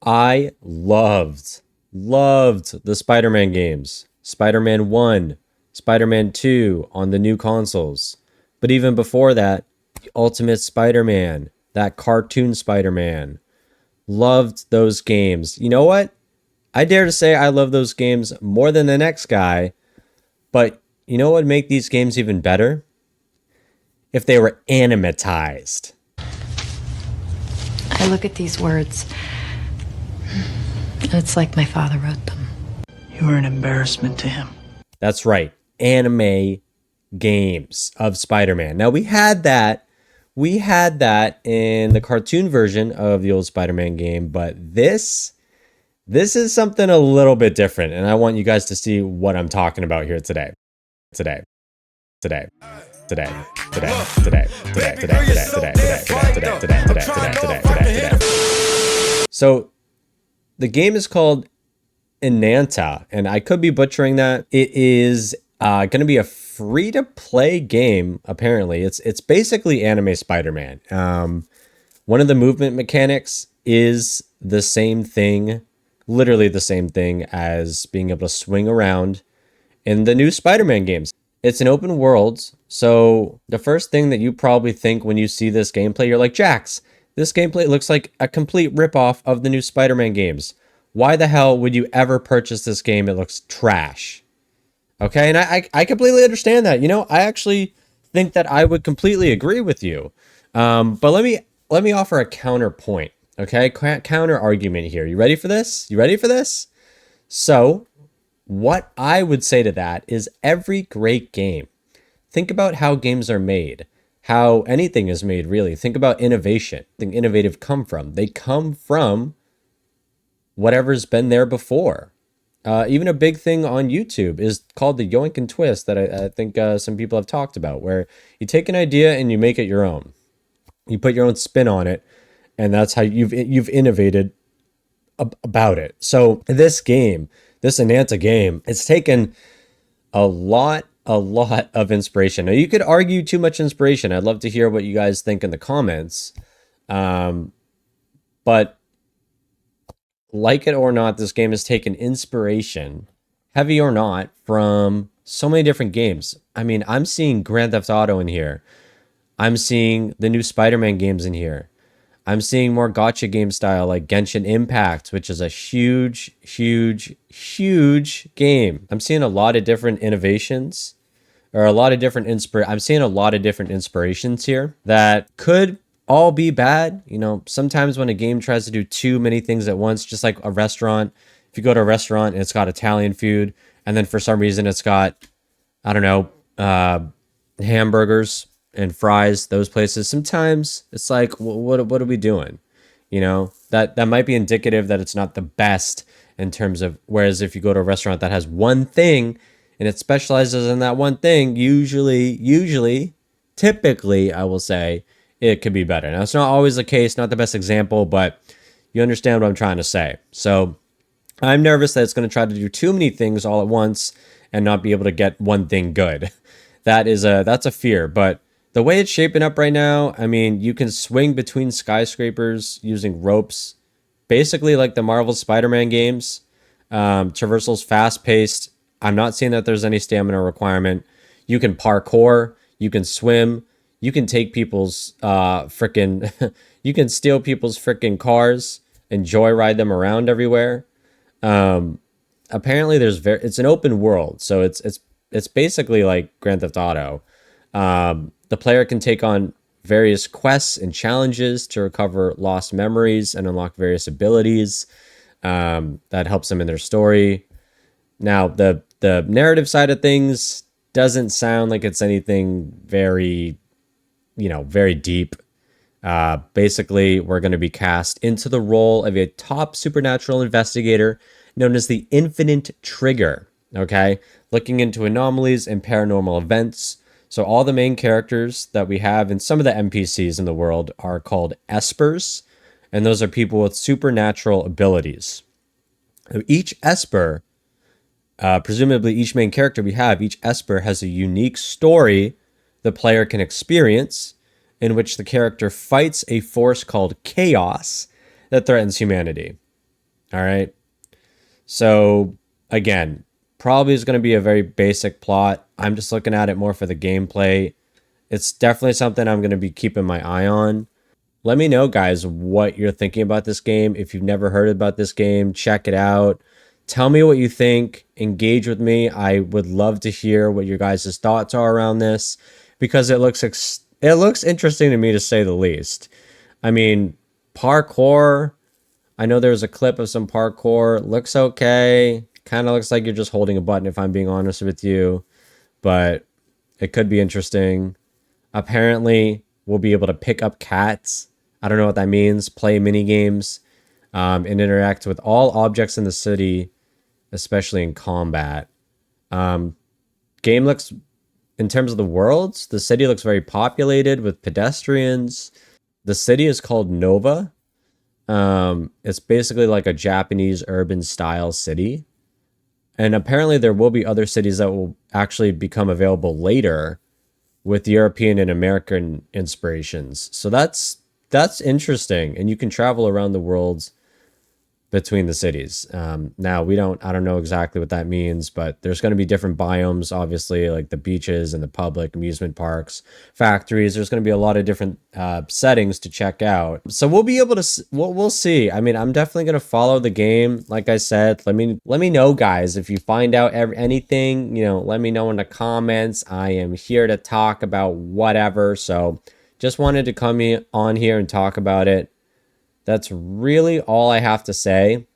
I loved the Spider-Man games. Spider-Man 1, Spider-Man 2 on the new consoles. But even before that, the Ultimate Spider-Man, that cartoon Spider-Man. Loved those games. You know what? I dare to say I love those games more than the next guy. But you know what would make these games even better? If they were animatized. I look at these words, and it's like my father wrote them. You were an embarrassment to him. That's right. Anime games of Spider-Man. Now we had that. We had that in the cartoon version of the old Spider-Man game, but this is something a little bit different, and I want you guys to see what I'm talking about here today. Today. Today. Today. Today. Today. Today. Today. Today. Today. Today. Today. Today. Today. Today. Today. Today. So the game is called Ananta, and I could be butchering that. It is going to be a free-to-play game. Apparently, it's basically anime Spider-Man. One of the movement mechanics is the same thing, literally the same thing as being able to swing around in the new Spider-Man games. It's an open world, so the first thing that you probably think when you see this gameplay, you're like, Jax, this gameplay looks like a complete ripoff of the new Spider-Man games. Why the hell would you ever purchase this game? It looks trash. Okay, and I completely understand that. You know, I actually think that I would completely agree with you. But let me offer a counterpoint. Okay, counter argument here. You ready for this? You ready for this? So, what I would say to that is every great game. Think about how games are made, how anything is made, really. Think about innovation. Think innovative come from. They come from whatever's been there before. Even a big thing on YouTube is called the yoink and twist that I think some people have talked about, where you take an idea and you make it your own. You put your own spin on it, and that's how you've innovated about it. So this game, this Ananta game, it's taken a lot of inspiration. Now you could argue too much inspiration. I'd love to hear what you guys think in the comments. But like it or not, this game has taken inspiration, heavy or not, from so many different games. I mean, I'm seeing Grand Theft Auto in here. I'm seeing the new Spider-Man games in here. I'm seeing more gacha game style like Genshin Impact, which is a huge game. I'm seeing a lot of different innovations, or a lot of different I'm seeing a lot of different inspirations here that could all be bad. You know, sometimes when a game tries to do too many things at once, just like a restaurant, if you go to a restaurant and it's got Italian food, and then for some reason it's got, I don't know, hamburgers and fries, those places, sometimes it's like, what are we doing? You know, that might be indicative that it's not the best in terms of, whereas if you go to a restaurant that has one thing and it specializes in that one thing, typically, I will say, it could be better. Now, it's not always the case, not the best example, but you understand what I'm trying to say. So I'm nervous that it's going to try to do too many things all at once and not be able to get one thing good. That's a fear, but the way it's shaping up right now, I mean, you can swing between skyscrapers using ropes, basically like the Marvel Spider-Man games. Traversal's fast-paced. I'm not seeing that there's any stamina requirement. You can parkour. You can swim. You can take people's you can steal people's frickin' cars and joyride them around everywhere. Apparently, it's an open world, so it's basically like Grand Theft Auto. The player can take on various quests and challenges to recover lost memories and unlock various abilities that helps them in their story. Now, the narrative side of things doesn't sound like it's anything very deep. Basically, we're going to be cast into the role of a top supernatural investigator known as the Infinite Trigger. Okay, looking into anomalies and paranormal events. So all the main characters that we have and some of the NPCs in the world are called Espers, and those are people with supernatural abilities. Each Esper, presumably each main character we have, each Esper has a unique story the player can experience in which the character fights a force called chaos that threatens humanity. All right. So again, probably is going to be a very basic plot. I'm just looking at it more for the gameplay. It's definitely something I'm going to be keeping my eye on. Let me know, guys, what you're thinking about this game. If you've never heard about this game, check it out. Tell me what you think. Engage with me. I would love to hear what your guys' thoughts are around this because it looks interesting to me to say the least. I mean, parkour. I know there's a clip of some parkour. Looks okay. Kind of looks like you're just holding a button, if I'm being honest with you, but it could be interesting. Apparently, we'll be able to pick up cats. I don't know what that means. Play mini games, and interact with all objects in the city, especially in combat. Game looks, in terms of the worlds, the city looks very populated with pedestrians. The city is called Nova. It's basically like a Japanese urban style city. And apparently, there will be other cities that will actually become available later with European and American inspirations. So that's interesting, and you can travel around the world between the cities. Now I don't know exactly what that means, but there's going to be different biomes, obviously, like the beaches and the public amusement parks, factories. There's going to be a lot of different settings to check out. So we'll be able to, we'll see. I mean, I'm definitely going to follow the game. Like I said, let me know, guys, if you find out anything. Let me know in the comments. I am here to talk about whatever. So just wanted to come on here and talk about it. That's really all I have to say.